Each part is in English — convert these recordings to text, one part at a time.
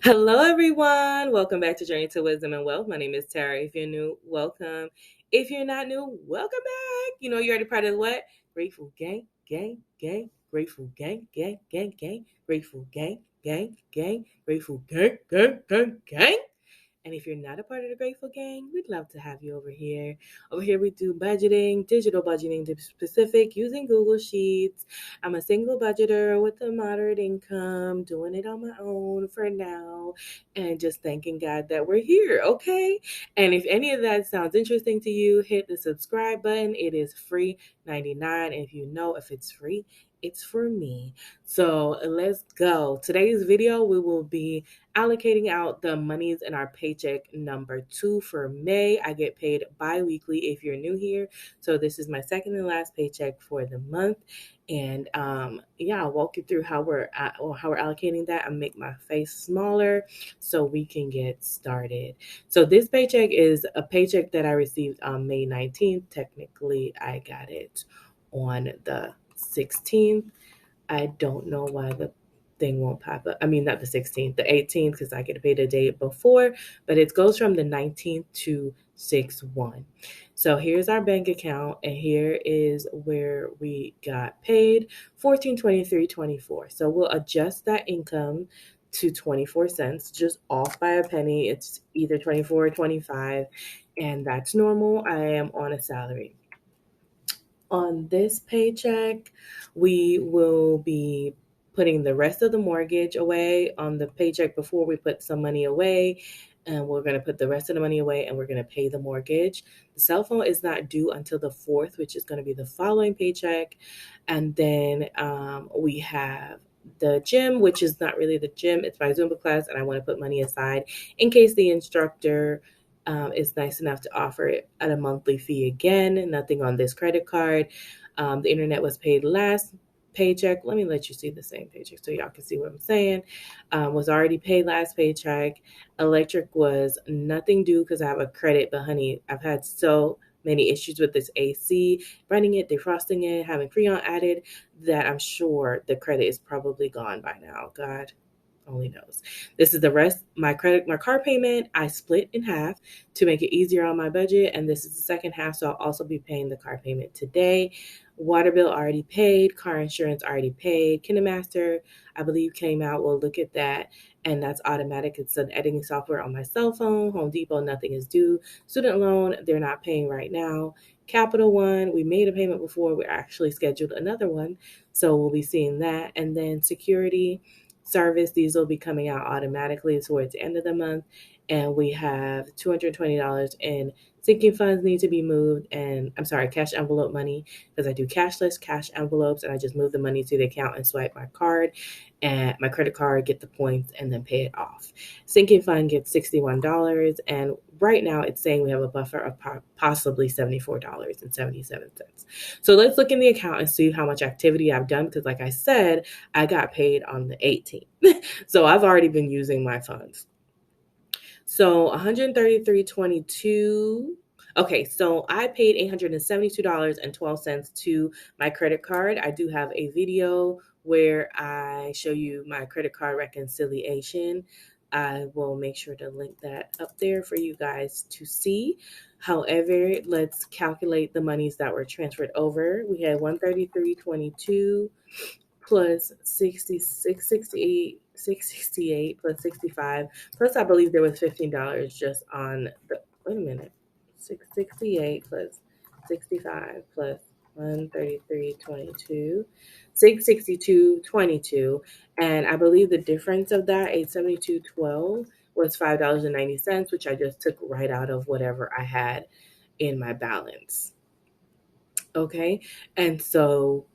Hello, everyone. Welcome back to Journey to Wisdom and Wealth. My name is Tara. If you're new, welcome. If you're not new, welcome back. You know, you're already part of what? Grateful gang, gang, gang, grateful gang, gang, gang, gang, grateful gang, gang, gang, grateful gang, gang, gang, gang. And if you're not a part of the Grateful Gang, we'd love to have you over here. Over here, we do budgeting, digital budgeting to be specific, using Google Sheets. I'm a single budgeter with a moderate income, doing it on my own for now, and just thanking God that we're here, okay? And if any of that sounds interesting to you, hit the subscribe button. It is free 99. And if you know if it's free, it's for me. So let's go. Today's video, we will be allocating out the monies in our paycheck number 2 for May. I get paid bi-weekly if you're new here. So this is my second and last paycheck for the month. And I'll walk you through how we're allocating that and make my face smaller so we can get started. So this paycheck is a paycheck that I received on May 19th. Technically, I got it on the 16th. I don't know why the thing won't pop up. I mean, not the 16th, the 18th, because I get paid a day before, but it goes from the 19th to 6/1. So here's our bank account, and here is where we got paid, 1423.24. So we'll adjust that income to 24 cents, just off by a penny. It's either 24 or 25, and that's normal. I am on a salary. On this paycheck, we will be putting the rest of the mortgage away. On the paycheck before, we put some money away, and we're going to put the rest of the money away, and we're going to pay the mortgage. The cell phone is not due until the 4th, which is going to be the following paycheck. And then we have the gym, which is not really the gym. It's my Zumba class, and I want to put money aside in case the instructor is nice enough to offer it at a monthly fee again. Nothing on this credit card. The internet was paid last paycheck. Let me let you see the same paycheck so y'all can see what I'm saying. Was already paid last paycheck. Electric was nothing due because I have a credit, but honey, I've had so many issues with this AC, running it, defrosting it, having Freon added, that I'm sure the credit is probably gone by now. God only knows. This is the rest. My car payment, I split in half to make it easier on my budget. And this is the second half. So I'll also be paying the car payment today. Water bill already paid. Car insurance already paid. KineMaster, I believe, came out. We'll look at that. And that's automatic. It's an editing software on my cell phone. Home Depot, nothing is due. Student loan, they're not paying right now. Capital One, we made a payment before. We're actually scheduled another one. So we'll be seeing that. And then security service, these will be coming out automatically towards the end of the month. And we have $220 in sinking funds need to be moved. And I'm sorry, cash envelope money, because I do cashless cash envelopes, and I just move the money to the account and swipe my card and my credit card, get the points, and then pay it off. Sinking fund gets $61. And right now it's saying we have a buffer of possibly $74.77. So let's look in the account and see how much activity I've done, because like I said, I got paid on the 18th. So I've already been using my funds. So 133.22. Okay, so I paid $872.12 to my credit card. I do have a video where I show you my credit card reconciliation. I will make sure to link that up there for you guys to see. However, let's calculate the monies that were transferred over. We had 133.22 plus 66, 68, 668 plus 65. Plus, I believe there was $15 just on the, wait a minute, 668 plus 65 plus 133.22, 662.22. And I believe the difference of that, 872.12, was $5.90, which I just took right out of whatever I had in my balance. Okay. And so,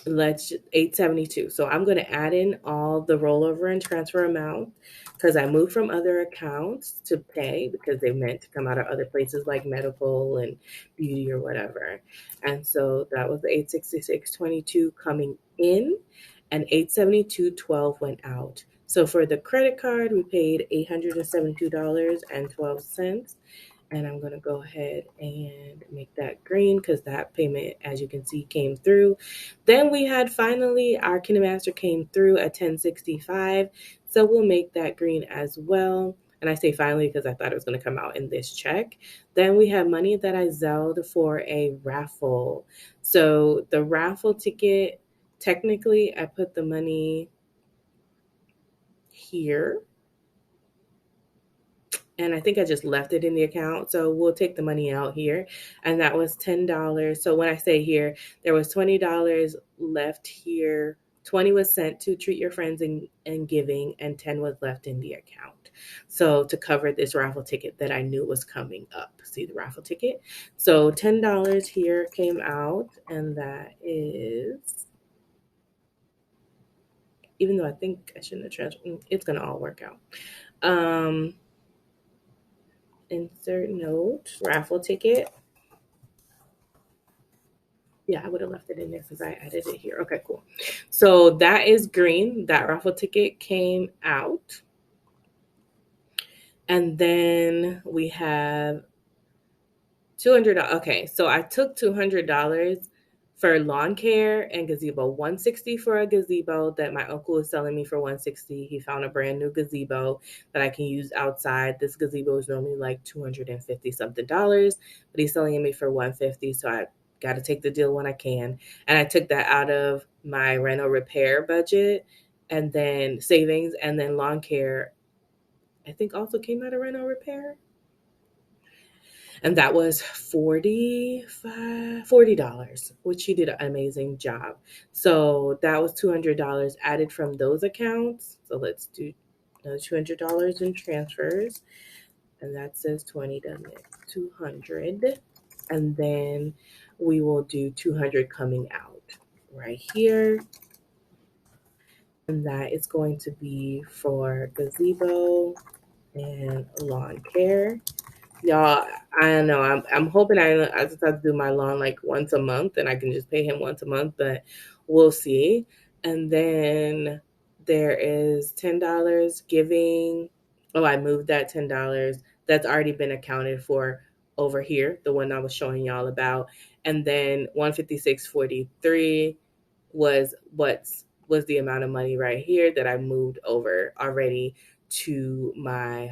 let's 872. So I'm going to add in all the rollover and transfer amount because I moved from other accounts to pay because they meant to come out of other places like medical and beauty or whatever. And so that was the 866.22 coming in, and 872.12 went out. So for the credit card, we paid $872.12. And I'm going to go ahead and make that green because that payment, as you can see, came through. Then we had finally our KineMaster came through at 1065. So we'll make that green as well. And I say finally because I thought it was going to come out in this check. Then we have money that I Zelled for a raffle. So the raffle ticket, technically, I put the money here. And I think I just left it in the account. So we'll take the money out here. And that was $10. So when I say here, there was $20 left here. 20 was sent to Treat Your Friends and Giving, and 10 was left in the account. So to cover this raffle ticket that I knew was coming up. See the raffle ticket? So $10 here came out, and that is, even though I think I shouldn't have transferred, it's going to all work out. Insert note, raffle ticket. Yeah, I would have left it in there since I added it here. Okay, cool. So that is green. That raffle ticket came out. And then we have $200. Okay, so I took $200 for lawn care and gazebo. $160 for a gazebo that my uncle is selling me for $160. He found a brand new gazebo that I can use outside. This gazebo is normally like $250 something dollars, but he's selling it me for $150. So I got to take the deal when I can. And I took that out of my reno repair budget and then savings, and then lawn care, I think also came out of reno repair. And that was $40, which she did an amazing job. So that was $200 added from those accounts. So let's do another $200 in transfers. And that says 20, doesn't it? 200. And then we will do 200 coming out right here. And that is going to be for gazebo and lawn care. Y'all, I don't know. I'm hoping I just have to do my lawn like once a month, and I can just pay him once a month, but we'll see. And then there is $10 giving. Oh, I moved that $10. That's already been accounted for over here, the one I was showing y'all about. And then 156.43 was the amount of money right here that I moved over already to my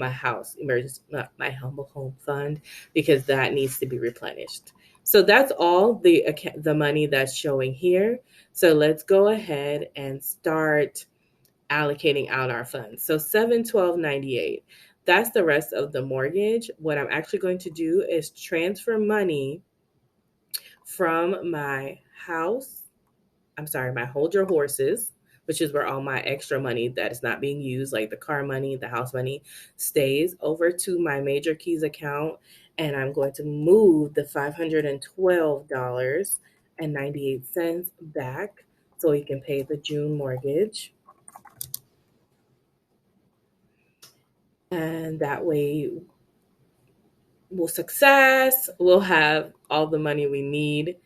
house emergency, my humble home fund, because that needs to be replenished. So that's all the money that's showing here. So let's go ahead and start allocating out our funds. So 712.98. That's the rest of the mortgage. What I'm actually going to do is transfer money from my Hold Your Horses, which is where all my extra money that is not being used, like the car money, the house money, stays, over to my Major Keys account. And I'm going to move the $512.98 back so you can pay the June mortgage. And that way we'll have all the money we need,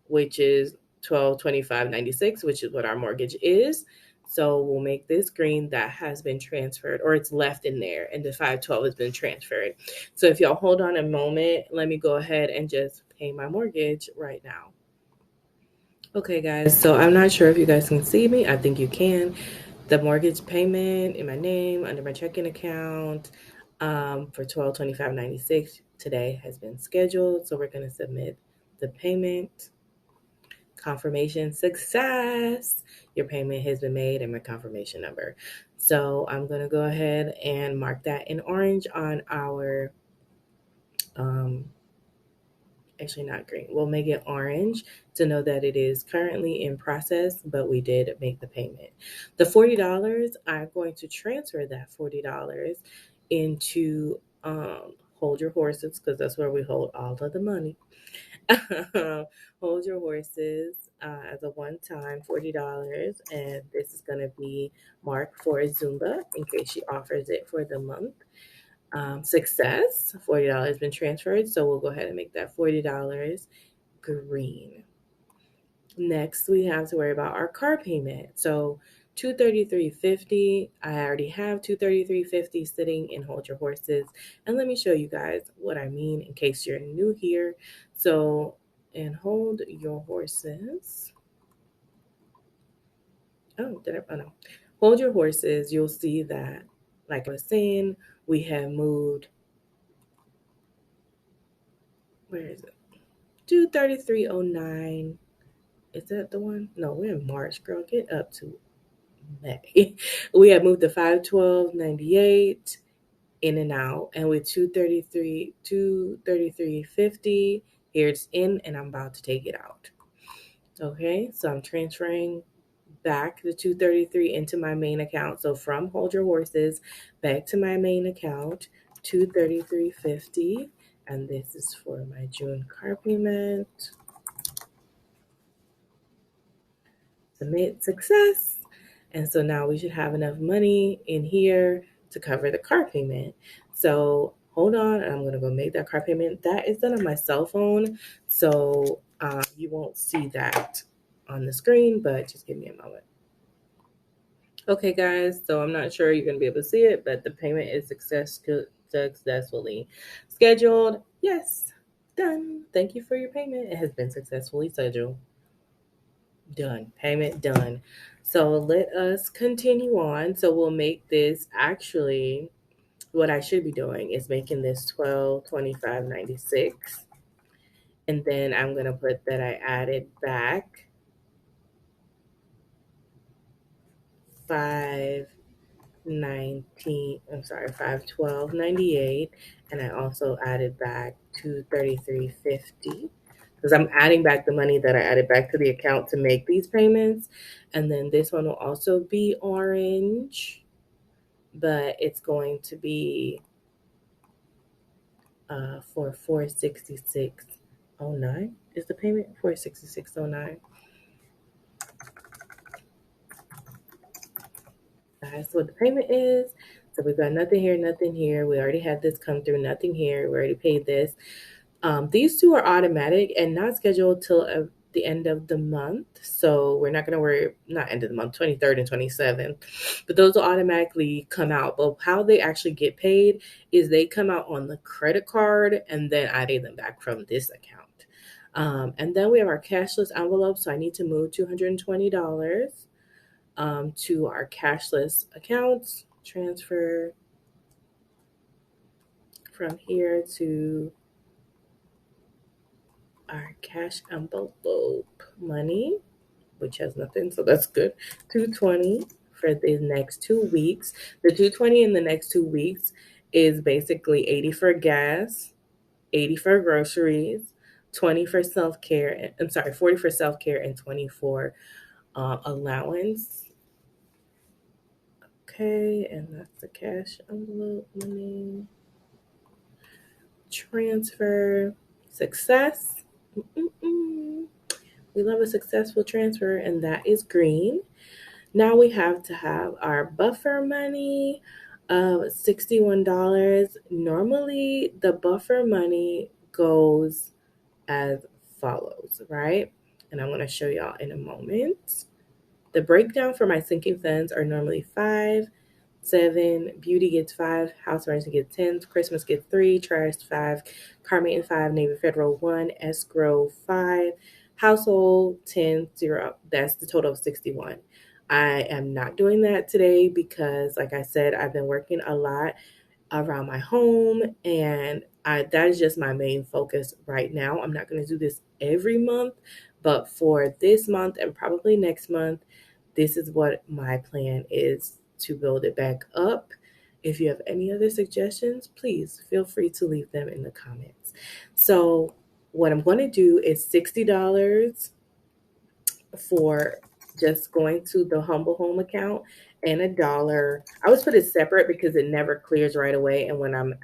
which is $1,225.96, which is what our mortgage is. So we'll make this green. That has been transferred, or it's left in there, and the 512 has been transferred. So if y'all hold on a moment, let me go ahead and just pay my mortgage right now. Okay, guys, so I'm not sure if you guys can see me. I think you can. The mortgage payment in my name under my checking account for $1,225.96 today has been scheduled. So we're going to submit the payment. Confirmation success. Your payment has been made, and my confirmation number. So I'm going to go ahead and mark that in orange on our actually not green. We'll make it orange to know that it is currently in process, but we did make the payment. The $40, I'm going to transfer that $40 into Hold Your Horses, because that's where we hold all of the money. Hold Your Horses as a one-time $40, and this is going to be marked for Zumba in case she offers it for the month. Success, $40 has been transferred, so we'll go ahead and make that $40 green. Next, we have to worry about our car payment. So $233.50. I already have $233.50 sitting in Hold Your Horses. And let me show you guys what I mean in case you're new here. So in Hold Your Horses, oh no. Hold Your Horses, you'll see that, like I was saying, we have moved, where is it? 233.09. Is that the one? No, we're in March, girl. Get up to May. We have moved to 512.98 in and out, and with 233.50, here it's in, and I'm about to take it out. Okay, so I'm transferring back the 233 into my main account. So from Hold Your Horses back to my main account, 233.50, and this is for my June car payment. Submit, success. And so now we should have enough money in here to cover the car payment. So hold on, I'm gonna go make that car payment. That is done on my cell phone, so you won't see that on the screen, but just give me a moment. Okay, guys, so I'm not sure you're gonna be able to see it, but the payment is successfully scheduled. Yes, done. Thank you for your payment. It has been successfully scheduled. Done. Payment done. So let us continue on. So we'll make this, actually, what I should be doing is making this 1225.96. And then I'm gonna put that I added back 512.98, and I also added back 233.50 because I'm adding back the money that I added back to the account to make these payments. And then this one will also be orange, but it's going to be for 466.09 is the payment. 466.09. That's what the payment is. So we've got nothing here, nothing here. We already had this come through, nothing here. We already paid this. These two are automatic and not scheduled till the end of the month. So we're not going to worry, not end of the month, 23rd and 27th. But those will automatically come out. But how they actually get paid is they come out on the credit card, and then I pay them back from this account. And then we have our cashless envelope. So I need to move $220 to our cashless accounts. Transfer from here to our cash envelope money, which has nothing, so that's good. 220 for the next 2 weeks. The 220 in the next 2 weeks is basically 80 for gas, 80 for groceries, 20 for self-care. I'm sorry, 40 for self-care and 20 for allowance. Okay, and that's the cash envelope money. Transfer success. We love a successful transfer, and that is green. Now we have to have our buffer money of $61. Normally, the buffer money goes as follows, right? And I'm going to show y'all in a moment. The breakdown for my sinking funds are normally 5, 7, beauty gets 5, house emergency gets 10, Christmas gets 3, trash 5, car maintenance 5, Navy Federal 1, escrow 5, household 10, 0. That's the total of 61. I am not doing that today because, like I said, I've been working a lot around my home, and that is just my main focus right now. I'm not going to do this every month, but for this month and probably next month, this is what my plan is to build it back up. If you have any other suggestions, please feel free to leave them in the comments. So what I'm going to do is $60 for just going to the Humble Home account, and $1. I always put it separate because it never clears right away, and when I'm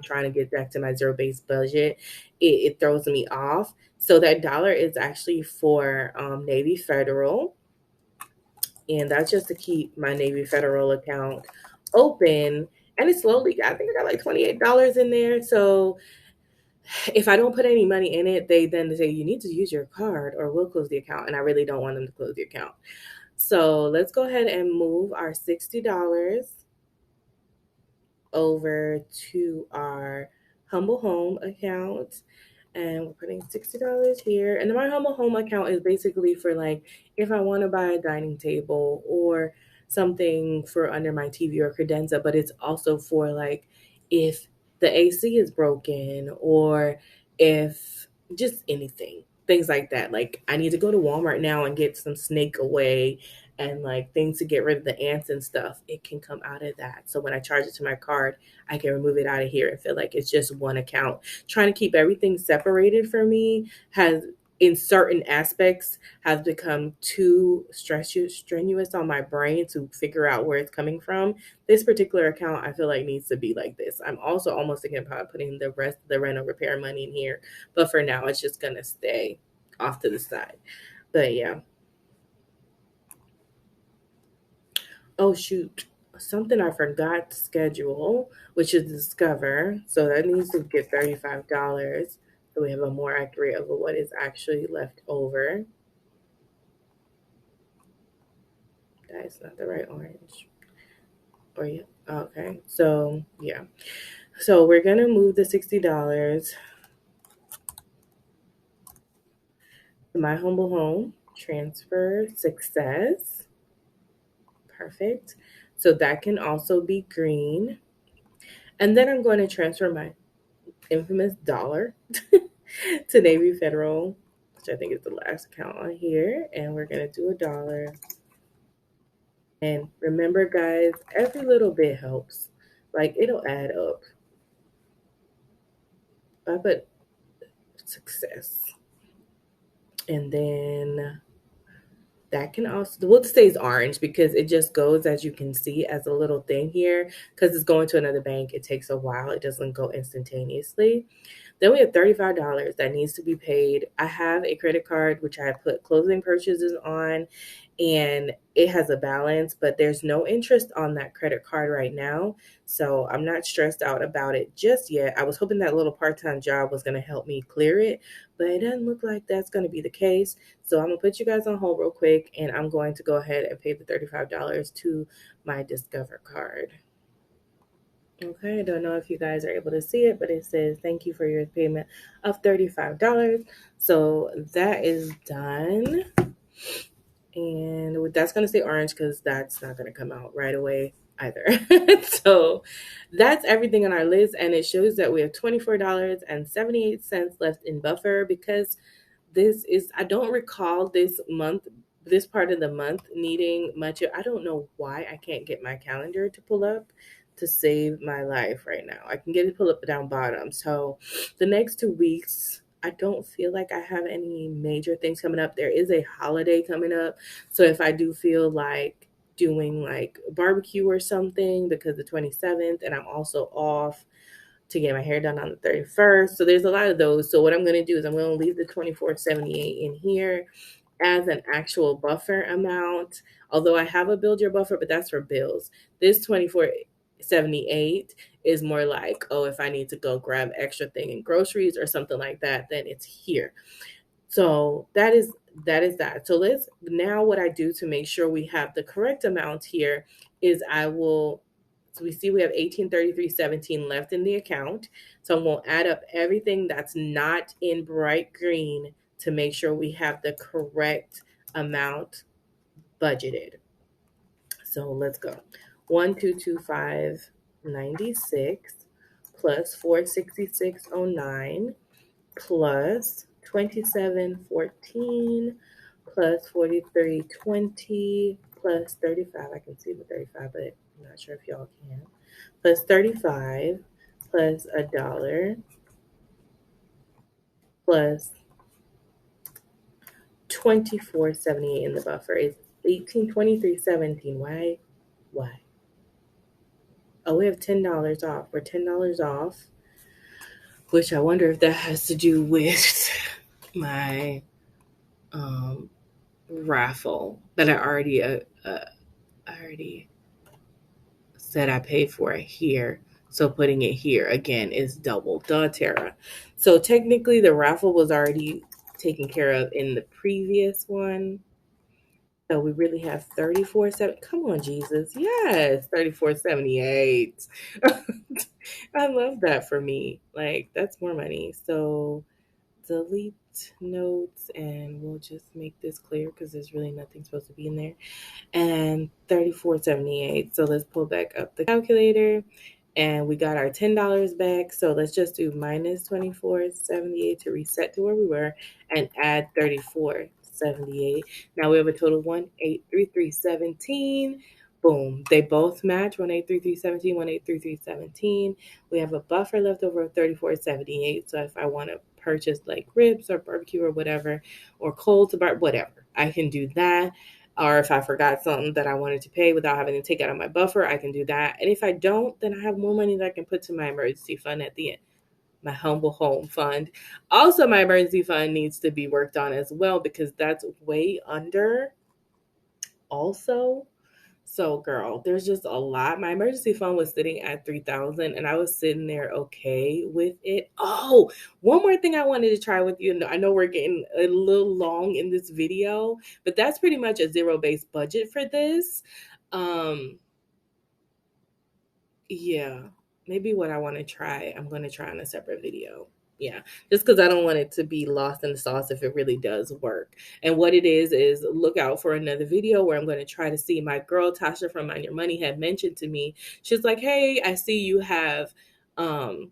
trying to get back to my zero-based budget, it throws me off. So that dollar is actually for Navy Federal, and that's just to keep my Navy Federal account open. And it's slowly, I think I got like $28 in there. So if I don't put any money in it, they then say you need to use your card or we'll close the account. And I really don't want them to close the account. So let's go ahead and move our $60 over to our Humble Home account. And we're putting $60 here. And my Humble Home account is basically for like if I want to buy a dining table or something for under my TV or credenza, but it's also for like if the AC is broken or if just anything, things like that. Like I need to go to Walmart now and get some snake away and like things to get rid of the ants and stuff, it can come out of that. So when I charge it to my card, I can remove it out of here and feel like it's just one account. Trying to keep everything separated for me has, in certain aspects, has become too strenuous on my brain to figure out where it's coming from. This particular account, I feel like needs to be like this. I'm also almost thinking about putting the rest of the rental repair money in here, but for now, it's just gonna stay off to the side. But yeah. Oh shoot, something I forgot to schedule, which is Discover. So that needs to get $35. So we have a more accurate of what is actually left over. That is not the right orange. Or yeah, okay. So yeah. So we're gonna move the $60 to my humble home. Transfer success. Perfect. So that can also be green. And then I'm going to transfer my infamous dollar to Navy Federal, which I think is the last account on here. And we're going to do $1. And remember, guys, every little bit helps. Like, it'll add up. I put success. And then that can also, we'll stays orange because it just goes, as you can see, as a little thing here. Because it's going to another bank, it takes a while. It doesn't go instantaneously. Then we have $35 that needs to be paid. I have a credit card which I put closing purchases on, and it has a balance, but there's no interest on that credit card right now. So I'm not stressed out about it just yet. I was hoping that little part-time job was going to help me clear it, but it doesn't look like that's going to be the case. So I'm going to put you guys on hold real quick, and I'm going to go ahead and pay the $35 to my Discover card. Okay, I don't know if you guys are able to see it, but it says thank you for your payment of $35. So that is done. And that's going to stay orange because that's not going to come out right away either. So that's everything on our list. And it shows that we have $24.78 left in buffer because this is, I don't recall this part of the month needing much. I don't know why I can't get my calendar to pull up to save my life right now. I can get it to pull up down bottom. So the next 2 weeks, I don't feel like I have any major things coming up. There is a holiday coming up. So if I do feel like doing like barbecue or something because the 27th, and I'm also off to get my hair done on the 31st. So there's a lot of those. So what I'm going to do is I'm going to leave the 2478 in here as an actual buffer amount. Although I have a build your buffer, but that's for bills. This 2478 is more like, oh, if I need to go grab extra thing in groceries or something like that, then it's here. So that. So let's now what I do to make sure we have the correct amount here is so we see we have 1833.17 left in the account. So I'm going to add up everything that's not in bright green to make sure we have the correct amount budgeted. So let's go. 1225.96 plus 466.09 plus 27.14 plus 43.20 plus 35. I can see the 35, but I'm not sure if y'all can. Plus 35 plus $1 plus 24.78 in the buffer. It's 1823.17. Why? Why? Oh, we have $10 off. We're $10 off, which I wonder if that has to do with my raffle that I already said I paid for it here. So putting it here again is double. Duh, Tara. So technically the raffle was already taken care of in the previous one. So we really have 34.7. Come on, Jesus. Yes, 34.78. I love that for me. Like, that's more money. So delete notes and we'll just make this clear because there's really nothing supposed to be in there. And 34.78. So let's pull back up the calculator and we got our $10 back. So let's just do minus 24.78 to reset to where we were and add 34.78. Now we have a total of 1,833.17. Boom. They both match 1,833.17, 1,833.17. We have a buffer left over of 34.78. So if I want to purchase like ribs or barbecue or whatever, or cold to bar, whatever, I can do that. Or if I forgot something that I wanted to pay without having to take out of my buffer, I can do that. And if I don't, then I have more money that I can put to my emergency fund at the end, my humble home fund. Also, my emergency fund needs to be worked on as well because that's way under also. So, girl, there's just a lot. My emergency fund was sitting at 3,000, and I was sitting there okay with it. Oh, one more thing I wanted to try with you. I know we're getting a little long in this video, but that's pretty much a zero-based budget for this. Um, yeah, maybe what I want to try, I'm going to try on a separate video. Yeah, just because I don't want it to be lost in the sauce if it really does work. And what it is look out for another video where I'm going to try to see. My girl Tasha from Mind Your Money had mentioned to me, she's like, hey, I see you have, I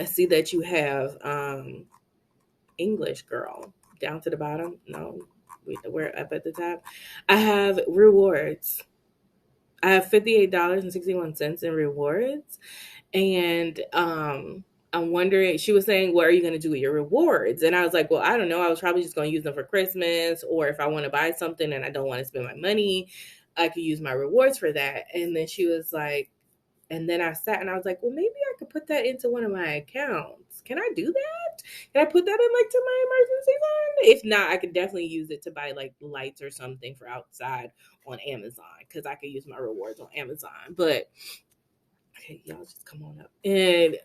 see that you have English, girl, down to the bottom. No, we're up at the top. I have rewards. I have $58.61 in rewards. And I'm wondering, she was saying, what are you going to do with your rewards? And I was like, well, I don't know. I was probably just going to use them for Christmas, or if I want to buy something and I don't want to spend my money, I could use my rewards for that. And then she was like, and then I sat and I was like, well, maybe I could put that into one of my accounts. Can I do that? Can I put that in like to my emergency fund? If not, I could definitely use it to buy like lights or something for outside on Amazon because I could use my rewards on Amazon. But okay, y'all just come on up. And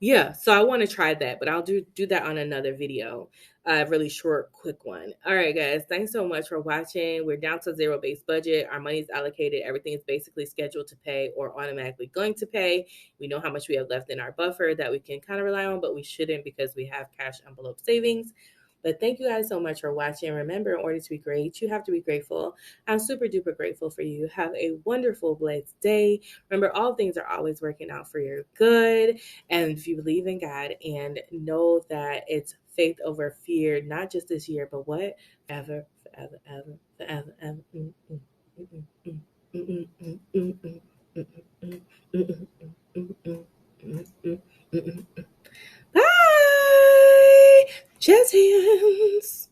yeah, so I want to try that, but I'll do that on another video. A really short, quick one. All right, guys, thanks so much for watching. We're down to zero-based budget. Our money's allocated. Everything is basically scheduled to pay or automatically going to pay. We know how much we have left in our buffer that we can kind of rely on, but we shouldn't because we have cash envelope savings. But thank you guys so much for watching. Remember, in order to be great, you have to be grateful. I'm super duper grateful for you. Have a wonderful, blessed day. Remember, all things are always working out for your good. And if you believe in God and know that it's faith over fear, not just this year, but what? Forever, forever, ever, forever, ever. Bye. Jazz hands.